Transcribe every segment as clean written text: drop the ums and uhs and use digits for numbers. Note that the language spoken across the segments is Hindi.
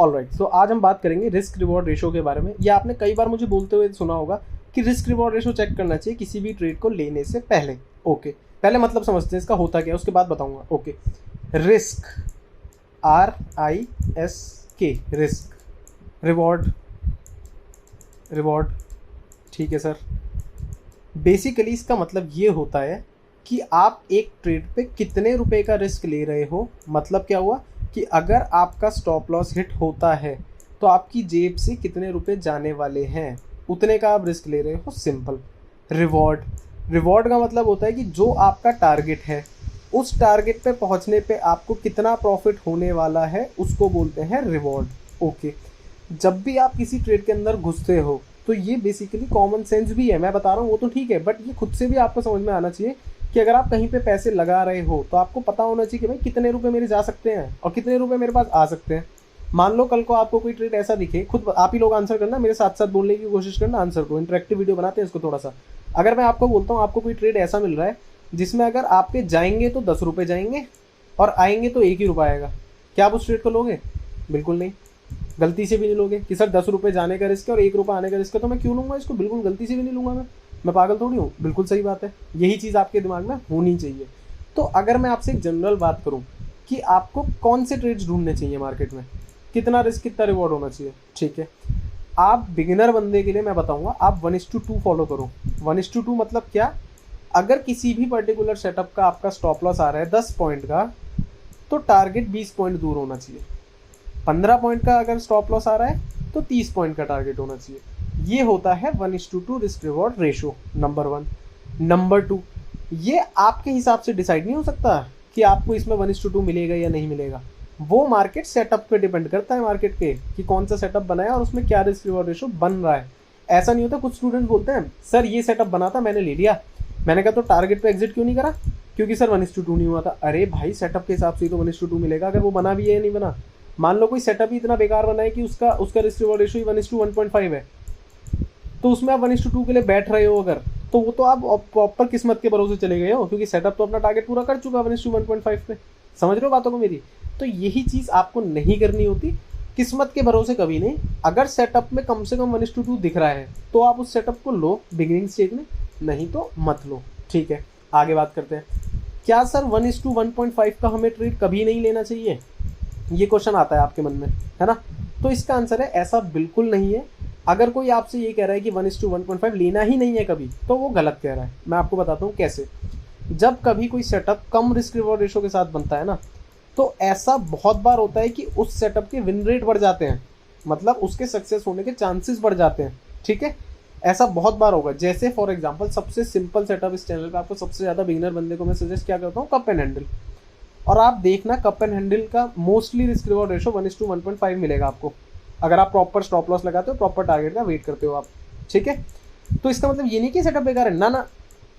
ऑलराइट, सो आज हम बात करेंगे रिस्क रिवॉर्ड रेशो के बारे में। ये आपने कई बार मुझे बोलते हुए सुना होगा कि रिस्क रिवॉर्ड रेशो चेक करना चाहिए किसी भी ट्रेड को लेने से पहले। ओके, पहले मतलब समझते हैं इसका होता क्या है, उसके बाद बताऊंगा। Okay, risk, RISK, risk, reward, ठीक है सर। बेसिकली इसका मतलब ये होता है कि आप एक ट्रेड पे कितने रुपए का रिस्क ले रहे हो। मतलब क्या हुआ कि अगर आपका स्टॉप लॉस हिट होता है तो आपकी जेब से कितने रुपए जाने वाले हैं, उतने का आप रिस्क ले रहे हो। सिंपल। रिवॉर्ड का मतलब होता है कि जो आपका टारगेट है उस टारगेट पे पहुंचने पे आपको कितना प्रॉफिट होने वाला है, उसको बोलते हैं रिवॉर्ड। ओके, जब भी आप किसी ट्रेड के अंदर घुसते हो तो ये बेसिकली कॉमन सेंस भी है, मैं बता रहा हूँ वो तो ठीक है, बट ये खुद से भी आपको समझ में आना चाहिए कि अगर आप कहीं पे पैसे लगा रहे हो तो आपको पता होना चाहिए कि भाई कितने रुपए मेरे जा सकते हैं और कितने रुपए मेरे पास आ सकते हैं। मान लो कल को आपको कोई ट्रेड ऐसा दिखे, खुद आप ही लोग आंसर करना, मेरे साथ साथ बोलने की कोशिश करना आंसर को, इंटरेक्टिव वीडियो बनाते हैं इसको थोड़ा सा। अगर मैं आपको बोलता हूँ आपको कोई ट्रेड ऐसा मिल रहा है जिसमें अगर आपके जाएंगे तो 10 रुपये जाएंगे और आएंगे तो 1 ही रुपया आएगा, क्या आप उस ट्रेड को लोगे? बिल्कुल नहीं, गलती से भी नहीं लोगे कि सर 10 रुपये जाने का रिस्क है और 1 रुपया आने का रिस्क है तो मैं क्यों लूँगा इसको, बिल्कुल गलती से भी नहीं लूँगा। मैं पागल थोड़ी हूँ, बिल्कुल सही बात है। यही चीज़ आपके दिमाग में होनी चाहिए। तो अगर मैं आपसे एक जनरल बात करूँ कि आपको कौन से ट्रेड्स ढूंढने चाहिए मार्केट में, कितना रिस्क कितना रिवॉर्ड होना चाहिए, ठीक है, आप बिगिनर बंदे के लिए मैं बताऊंगा आप 1:2 फॉलो करो। 1:2 मतलब क्या? अगर किसी भी पर्टिकुलर सेटअप का आपका स्टॉप लॉस आ रहा है 10 पॉइंट का तो टारगेट 20 पॉइंट दूर होना चाहिए। 15 पॉइंट का अगर स्टॉप लॉस आ रहा है तो 30 पॉइंट का टारगेट होना चाहिए। ये होता है 1:2 risk reward ratio, number 1। Number 2, ये आपके हिसाब से डिसाइड नहीं हो सकता कि आपको इसमें 1:2 मिलेगा या नहीं मिलेगा। वो मार्केट सेटअप पे डिपेंड करता है, मार्केट के कि कौन सा सेटअप बनाया और उसमें क्या रिस्क रिवॉर्ड रेशो बन रहा है। ऐसा नहीं होता, कुछ स्टूडेंट बोलते हैं सर ये सेटअप बना था मैंने ले लिया, मैंने कहा तो टारगेट पे एग्जिट क्यों नहीं करा? क्योंकि सर 1:2 नहीं हुआ था। अरे भाई सेटअप के हिसाब से तो 1:2 मिलेगा, अगर वो बना भी है या नहीं बना। मान लो कोई सेटअप ही इतना बेकार बना है कि उसका रिस्क रिवॉर्ड रेशो ही 1:1.5 है, तो उसमें आप 1:2 के लिए बैठ रहे हो अगर, तो वो तो आप प्रॉपर किस्मत के भरोसे चले गए हो, क्योंकि सेटअप तो अपना टारगेट पूरा कर चुका 1:1.5 पे। समझ रहे हो बातों को मेरी? तो यही चीज़ आपको नहीं करनी होती, किस्मत के भरोसे कभी नहीं। अगर सेटअप में कम से कम 1:2 दिख रहा है तो आप उस सेटअप को लो बिगिनिंग स्टेज में, नहीं तो मत लो। ठीक है, आगे बात करते हैं। क्या सर 1:1.5 का हमें ट्रेड कभी नहीं लेना चाहिए? ये क्वेश्चन आता है आपके मन में, है ना? तो इसका आंसर है ऐसा बिल्कुल नहीं है। अगर कोई आपसे ये कह रहा है कि 1:1.5 लेना ही नहीं है कभी, तो वो गलत कह रहा है। मैं आपको बताता हूँ कैसे। जब कभी कोई सेटअप कम रिस्क रिवॉर्ड रेशो के साथ बनता है ना, तो ऐसा बहुत बार होता है कि उस सेटअप के विन रेट बढ़ जाते हैं, मतलब उसके सक्सेस होने के चांसेस बढ़ जाते हैं। ठीक है, ऐसा बहुत बार होगा। जैसे फॉर एग्जांपल सबसे सिंपल सेटअप इस चैनल पे आपको सबसे ज़्यादा बिगिनर बंदे को मैं सजेस्ट क्या करता हूँ, कप एंड हैंडल। और आप देखना कप एंड हैंडल का मोस्टली रिस्क रिवॉर्ड रेशो 1:1.5 मिलेगा आपको, अगर आप प्रॉपर स्टॉप लॉस लगाते हो, प्रॉपर टारगेट का वेट करते हो आप। ठीक है, तो इसका मतलब ये नहीं कि सेटअप बेकार है, ना,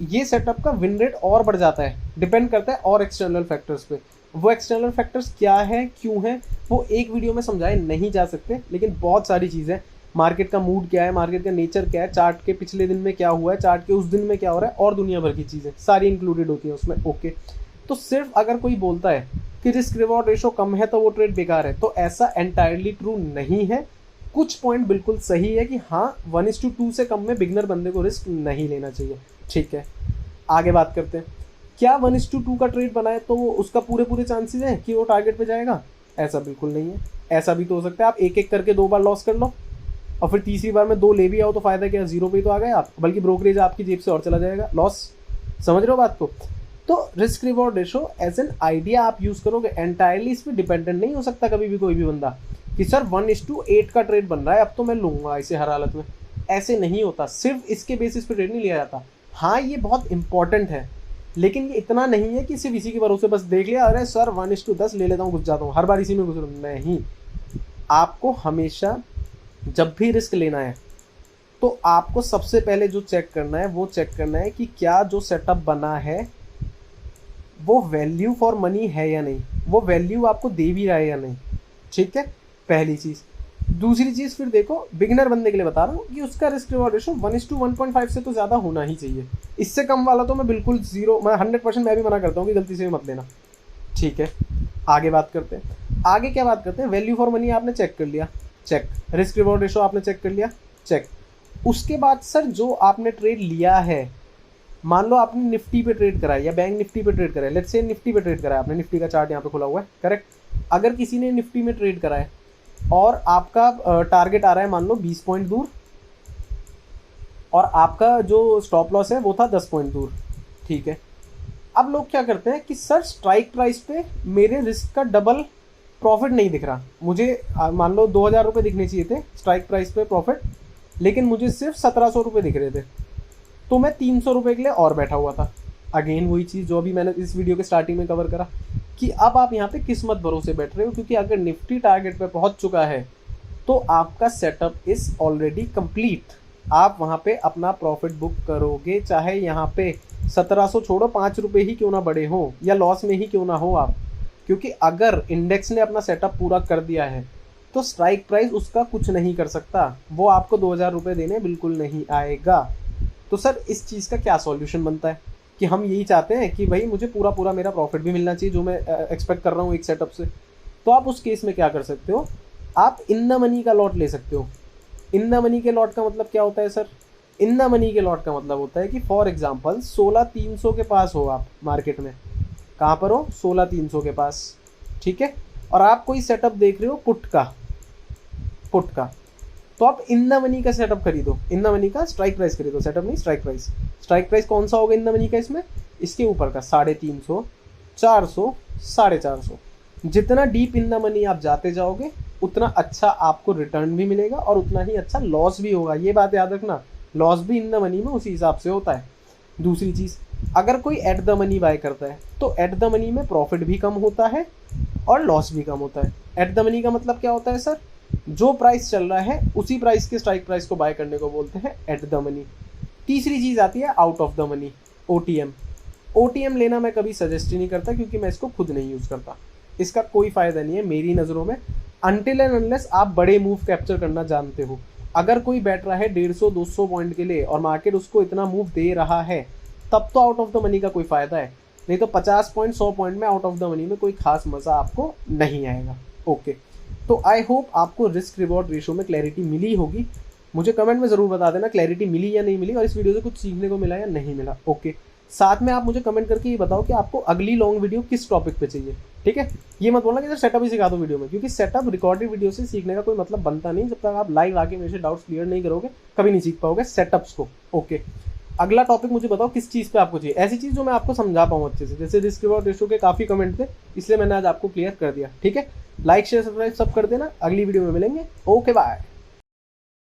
ये सेटअप का विन रेट और बढ़ जाता है, डिपेंड करता है और एक्सटर्नल फैक्टर्स पे। वो एक्सटर्नल फैक्टर्स क्या है, क्यों है, वो एक वीडियो में समझाए नहीं जा सकते, लेकिन बहुत सारी चीज़ें, मार्केट का मूड क्या है, मार्केट का नेचर क्या है, चार्ट के पिछले दिन में क्या हुआ है, चार्ट के उस दिन में क्या हो रहा है, और दुनिया भर की चीज़ें सारी इंक्लूडेड होती है उसमें। ओके, तो सिर्फ अगर कोई बोलता है कि रिस्क रिवॉर्ड रेशो कम है तो वो ट्रेड बेकार है, तो ऐसा एंटायरली ट्रू नहीं है। कुछ पॉइंट बिल्कुल सही है कि हाँ 1:2 से कम में बिगनर बंदे को रिस्क नहीं लेना चाहिए। ठीक है, आगे बात करते हैं। क्या 1:2 का ट्रेड बनाए तो वो उसका पूरे चांसेस हैं कि वो टारगेट पे जाएगा? ऐसा बिल्कुल नहीं है। ऐसा भी तो हो सकता है आप एक एक करके 2 बार लॉस कर लो और फिर तीसरी बार में 2 ले भी आओ तो फायदा क्या, 0 पे तो आ गए आप, बल्कि ब्रोकरेज आपकी जेब से और चला जाएगा, लॉस। समझ रहे हो बात को? तो risk reward ratio as an idea आप यूज करोगे, एंटायरली इस पर डिपेंडेंट नहीं हो सकता कभी भी कोई भी बंदा कि सर 1:8 का ट्रेड बन रहा है अब तो मैं लूंगा इसे हर हालत में। ऐसे नहीं होता, सिर्फ इसके बेसिस पे ट्रेड नहीं लिया जाता। हाँ ये बहुत इंपॉर्टेंट है, लेकिन ये इतना नहीं है कि सिर्फ इसी के भरोसे बस देख लिया अरे सर 1:10 ले लेता हूँ, घुस जाता हूँ, हर बार इसी में घुस रहा हूँ। नहीं, आपको हमेशा जब भी रिस्क लेना है तो आपको सबसे पहले जो चेक करना है वो चेक करना है कि क्या जो सेटअप बना है वो वैल्यू फॉर मनी है या नहीं, वो वैल्यू आपको दे भी रहा है या नहीं। ठीक है, पहली चीज़। दूसरी चीज़ फिर देखो, बिगिनर बंदे के लिए बता रहा हूँ कि उसका रिस्क रिवॉर्ड रेशो 1:1.5 से तो ज़्यादा होना ही चाहिए। इससे कम वाला तो मैं बिल्कुल 0, मैं 100% मैं भी मना करता हूँ कि गलती से भी मत लेना। ठीक है, आगे बात करते हैं। आगे क्या बात करते हैं, वैल्यू फॉर मनी आपने चेक कर लिया, चेक। रिस्क रिवॉर्ड रेशो आपने चेक कर लिया, चेक। उसके बाद सर जो आपने ट्रेड लिया है, मान लो आपने निफ्टी पे ट्रेड करा है या बैंक निफ्टी पे ट्रेड करा है, लेट्स से निफ्टी पे ट्रेड करा है आपने, निफ्टी का चार्ट यहाँ पे खुला हुआ है, करेक्ट। अगर किसी ने निफ्टी में ट्रेड करा है और आपका टारगेट आ रहा है मान लो 20 पॉइंट दूर, और आपका जो स्टॉप लॉस है वो था 10 पॉइंट दूर, ठीक है। अब लोग क्या करते हैं कि सर स्ट्राइक प्राइस पे मेरे रिस्क का डबल प्रॉफिट नहीं दिख रहा मुझे, मान लो 2000 रुपये दिखने चाहिए थे स्ट्राइक प्राइस पे प्रॉफिट, लेकिन मुझे सिर्फ 1700 रुपये दिख रहे थे, तो मैं 300 रुपये के लिए और बैठा हुआ था। अगेन वही चीज़ जो अभी मैंने इस वीडियो के स्टार्टिंग में कवर करा कि अब आप यहाँ पे किस्मत भरोसे बैठ रहे हो, क्योंकि अगर निफ्टी टारगेट पे पहुँच चुका है तो आपका सेटअप इज़ ऑलरेडी कंप्लीट। आप वहाँ पे अपना प्रॉफिट बुक करोगे, चाहे यहाँ पे 1700 छोड़ो 5 रुपये ही क्यों ना बढ़े हो या लॉस में ही क्यों ना हो आप, क्योंकि अगर इंडेक्स ने अपना सेटअप पूरा कर दिया है तो स्ट्राइक प्राइस उसका कुछ नहीं कर सकता, वो आपको 2000 रुपये देने बिल्कुल नहीं आएगा। तो सर इस चीज़ का क्या सॉल्यूशन बनता है कि हम यही चाहते हैं कि भाई मुझे पूरा पूरा मेरा प्रॉफिट भी मिलना चाहिए जो मैं एक्सपेक्ट कर रहा हूँ एक सेटअप से। तो आप उस केस में क्या कर सकते हो, आप इन द मनी का लॉट ले सकते हो। इन द मनी के लॉट का मतलब क्या होता है सर, इन द मनी के लॉट का मतलब होता है कि फॉर एग्जांपल 16300 के पास हो आप मार्केट में, कहाँ पर हो 16300 के पास, ठीक है, और आप कोई सेटअप देख रहे हो पुट का, तो आप इन द मनी का सेटअप खरीदो, इन द मनी का स्ट्राइक प्राइस खरीदो, सेटअप नहीं स्ट्राइक प्राइस। स्ट्राइक प्राइस कौन सा होगा इन द मनी का इसमें, इसके ऊपर का 350, 400, 450। जितना डीप इन द मनी आप जाते जाओगे उतना अच्छा आपको रिटर्न भी मिलेगा और उतना ही अच्छा लॉस भी होगा, ये बात याद रखना, लॉस भी इन द मनी में उसी हिसाब से होता है। दूसरी चीज़, अगर कोई एट द मनी बाय करता है तो एट द मनी में प्रॉफिट भी कम होता है और लॉस भी कम होता है। एट द मनी का मतलब क्या होता है सर, जो प्राइस चल रहा है उसी प्राइस के स्ट्राइक प्राइस को बाय करने को बोलते हैं एट द मनी। तीसरी चीज़ आती है out of the money, OTM. OTM लेना मैं कभी सजेस्ट ही नहीं करता क्योंकि मैं इसको खुद नहीं यूज़ करता, इसका कोई फ़ायदा नहीं है मेरी नज़रों में, अनटिल एंड अनलेस आप बड़े मूव कैप्चर करना जानते हो। अगर कोई बैठ रहा है 150-200 पॉइंट के लिए और मार्केट उसको इतना मूव दे रहा है तब तो आउट ऑफ द मनी का कोई फ़ायदा है, नहीं तो 50 पॉइंट 100 पॉइंट में आउट ऑफ द मनी में कोई खास मज़ा आपको नहीं आएगा। ओके, तो आई होप आपको रिस्क रिवॉर्ड रेशो में क्लैरिटी मिली होगी। मुझे कमेंट में ज़रूर बता देना क्लैरिटी मिली या नहीं मिली और इस वीडियो से कुछ सीखने को मिला या नहीं मिला। ओके, साथ में आप मुझे कमेंट करके ये बताओ कि आपको अगली लॉन्ग वीडियो किस टॉपिक पे चाहिए, ठीक है। ये मत बोलना कि सर सेटअप ही सिखा दो वीडियो में, क्योंकि सेटअप रिकॉर्डेड वीडियो से सीखने का कोई मतलब बनता नहीं, जब तक आप लाइव आके मेरे से डाउट्स क्लियर नहीं करोगे कभी नहीं सीख पाओगे सेटअप्स को। ओके, अगला टॉपिक मुझे बताओ किस चीज़ पे आपको चाहिए, ऐसी चीज़ जो मैं आपको समझा पाऊँ अच्छे से, जैसे रिस्क रिवॉर्ड रेशो के काफ़ी कमेंट थे इसलिए मैंने आज आपको क्लियर कर दिया, ठीक है। लाइक शेयर सब्सक्राइब सब कर देना, अगली वीडियो में मिलेंगे। Okay bye.